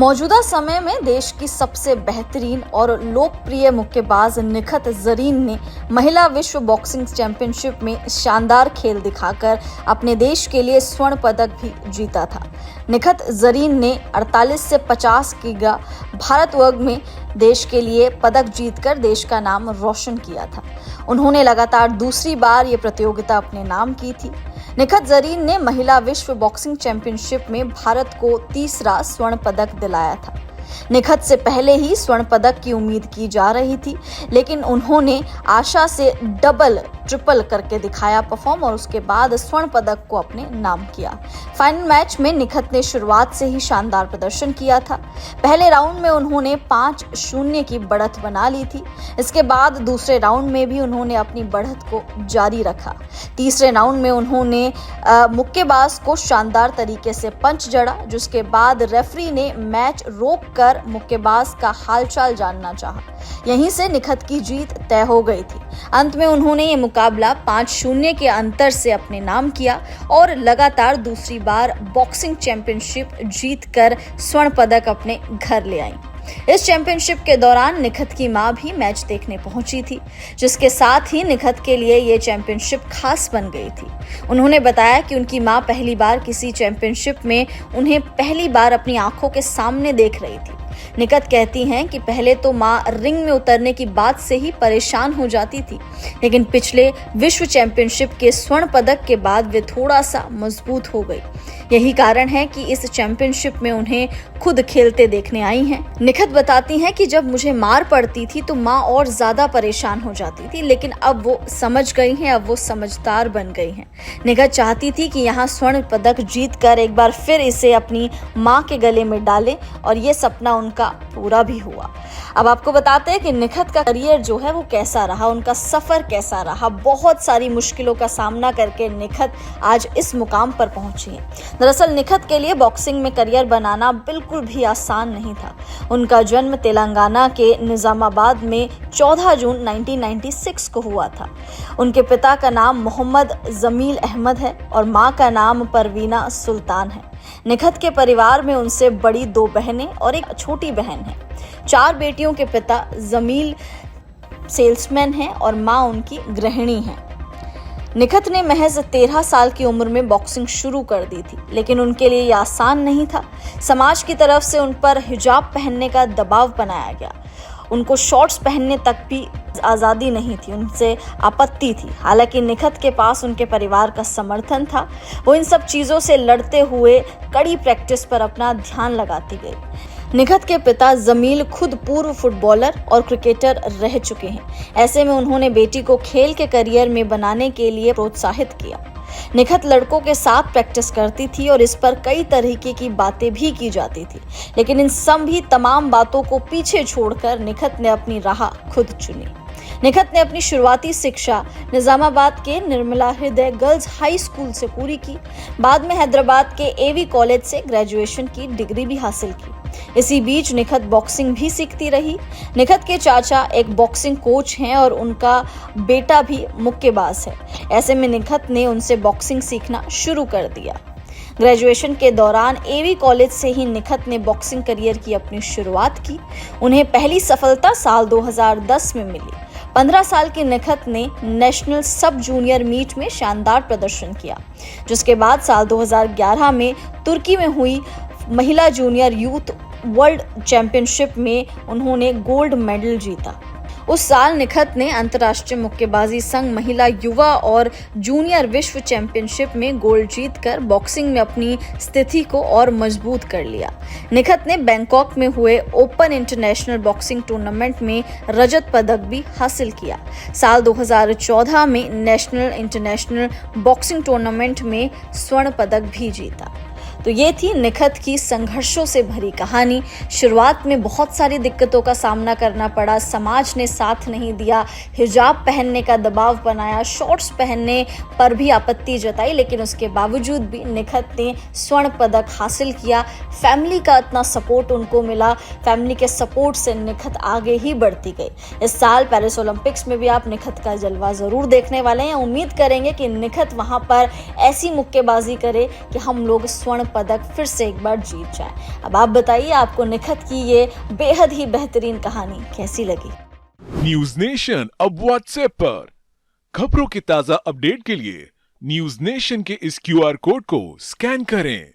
मौजूदा समय में देश की सबसे बेहतरीन और लोकप्रिय मुक्केबाज निखत जरीन ने महिला विश्व बॉक्सिंग चैंपियनशिप में शानदार खेल दिखाकर अपने देश के लिए स्वर्ण पदक भी जीता था। निखत जरीन ने 48 से 50 किग्रा भारत वर्ग में देश के लिए पदक जीतकर देश का नाम रोशन किया था। उन्होंने लगातार दूसरी बार ये प्रतियोगिता अपने नाम की थी। निखत जरीन ने महिला विश्व बॉक्सिंग चैंपियनशिप में भारत को तीसरा स्वर्ण पदक दिलाया था। निखत से पहले ही स्वर्ण पदक की उम्मीद की जा रही थी, लेकिन उन्होंने आशा से डबल ट्रिपल करके दिखाया परफॉर्म और उसके बाद स्वर्ण पदक को अपने नाम किया। फाइनल मैच में निखत ने शुरुआत से ही शानदार प्रदर्शन किया था। पहले राउंड में उन्होंने 5-0 की बढ़त बना ली थी। इसके बाद दूसरे राउंड में भी उन्होंने अपनी बढ़त को जारी रखा। तीसरे राउंड में उन्होंने मुक्केबाज को शानदार तरीके से पंच जड़ा, जिसके बाद रेफरी ने मैच रोककर मुक्केबाज का हालचाल जानना चाहा। यहीं से निखत की जीत तय हो गई थी। अंत में उन्होंने ये मुकाबला 5-0 के अंतर से अपने नाम किया और लगातार दूसरी बार बॉक्सिंग चैंपियनशिप जीतकर स्वर्ण पदक अपने घर ले आईं। इस चैंपियनशिप के दौरान निखत की मां भी मैच देखने पहुंची थी, जिसके साथ ही निखत के लिए ये चैंपियनशिप खास बन गई थी। उन्होंने बताया कि उनकी मां पहली बार किसी चैंपियनशिप में उन्हें पहली बार अपनी आंखों के सामने देख रही थी। निखत कहती हैं कि पहले तो मां रिंग में उतरने की बात से ही परेशान हो जाती थी, लेकिन पिछले विश्व चैंपियनशिप के स्वर्ण पदक के बाद वे थोड़ा सा मजबूत हो गई। यही कारण है कि इस चैंपियनशिप में उन्हें खुद खेलते देखने आई हैं। निखत बताती हैं कि जब मुझे मार पड़ती थी तो मां और ज्यादा परेशान हो जाती थी, लेकिन अब वो समझ गई हैं, अब वो समझदार बन गई हैं। निखत चाहती थी कि यहाँ स्वर्ण पदक जीतकर एक बार फिर इसे अपनी मां के गले में डालें और ये सपना उनका पूरा भी हुआ। अब आपको बताते हैं कि निखत का करियर जो है वो कैसा रहा, उनका सफर कैसा रहा। बहुत सारी मुश्किलों का सामना करके निखत आज इस मुकाम पर पहुंची है। दरअसल निखत के लिए बॉक्सिंग में करियर बनाना बिल्कुल भी आसान नहीं था। उनका जन्म तेलंगाना के निजामाबाद में 14 जून 1996 को हुआ था। उनके पिता का नाम मोहम्मद जमील अहमद है और मां का नाम परवीना सुल्तान है। निखत के परिवार में उनसे बड़ी 2 बहनें और एक छोटी बहन है। 4 बेटियों के पिता जमील सेल्समैन हैं और मां उनकी गृहिणी हैं। निखत ने महज 13 साल की उम्र में बॉक्सिंग शुरू कर दी थी, लेकिन उनके लिए ये आसान नहीं था। समाज की तरफ से उन पर हिजाब पहनने का दबाव बनाया गया। उनको शॉर्ट्स पहनने तक भी आज़ादी नहीं थी, उनसे आपत्ति थी। हालांकि निखत के पास उनके परिवार का समर्थन था। वो इन सब चीज़ों से लड़ते हुए कड़ी प्रैक्टिस पर अपना ध्यान लगाती गई। निखत के पिता जमील खुद पूर्व फुटबॉलर और क्रिकेटर रह चुके हैं। ऐसे में उन्होंने बेटी को खेल के करियर में बनाने के लिए प्रोत्साहित किया। निखत लड़कों के साथ प्रैक्टिस करती थी और इस पर कई तरीके की बातें भी की जाती थी, लेकिन इन सभी तमाम बातों को पीछे छोड़कर निखत ने अपनी राह खुद चुनी। निखत ने अपनी शुरुआती शिक्षा निजामाबाद के निर्मला हृदय गर्ल्स हाई स्कूल से पूरी की। बाद में हैदराबाद के एवी कॉलेज से ग्रेजुएशन की डिग्री भी हासिल की। इसी बीच निखत बॉक्सिंग भी सीखती रही। निखत के चाचा एक बॉक्सिंग कोच हैं और उनका बेटा भी मुक्केबाज है। ऐसे में निखत ने उनसे बॉक्सिंग सीखना शुरू कर दिया। ग्रेजुएशन के दौरान एवी कॉलेज से ही निखत ने बॉक्सिंग करियर की अपनी शुरुआत की। उन्हें पहली सफलता साल 2010 में मिली। 15 साल की निखत ने नेशनल सब जूनियर मीट में शानदार प्रदर्शन किया, जिसके बाद साल 2011 में तुर्की में हुई महिला जूनियर यूथ वर्ल्ड चैंपियनशिप में उन्होंने गोल्ड मेडल जीता। उस साल निखत ने अंतर्राष्ट्रीय मुक्केबाजी संघ महिला युवा और जूनियर विश्व चैंपियनशिप में गोल्ड जीतकर बॉक्सिंग में अपनी स्थिति को और मजबूत कर लिया। निखत ने बैंकॉक में हुए ओपन इंटरनेशनल बॉक्सिंग टूर्नामेंट में रजत पदक भी हासिल किया। साल 2014 में नेशनल इंटरनेशनल बॉक्सिंग टूर्नामेंट में स्वर्ण पदक भी जीता। तो ये थी निखत की संघर्षों से भरी कहानी। शुरुआत में बहुत सारी दिक्कतों का सामना करना पड़ा। समाज ने साथ नहीं दिया, हिजाब पहनने का दबाव बनाया, शॉर्ट्स पहनने पर भी आपत्ति जताई, लेकिन उसके बावजूद भी निखत ने स्वर्ण पदक हासिल किया। फैमिली का इतना सपोर्ट उनको मिला। फैमिली के सपोर्ट से निखत आगे ही बढ़ती गई। इस साल पेरिस ओलंपिक्स में भी आप निखत का जलवा जरूर देखने वाले हैं। उम्मीद करेंगे कि निखत वहां पर ऐसी मुक्केबाजी करे कि हम लोग स्वर्ण पदक फिर से एक बार जीत जाए। अब आप बताइए, आपको निखत की ये बेहद ही बेहतरीन कहानी कैसी लगी? न्यूज नेशन अब व्हाट्सएप पर खबरों के ताजा अपडेट के लिए न्यूज नेशन के इस क्यूआर कोड को स्कैन करें।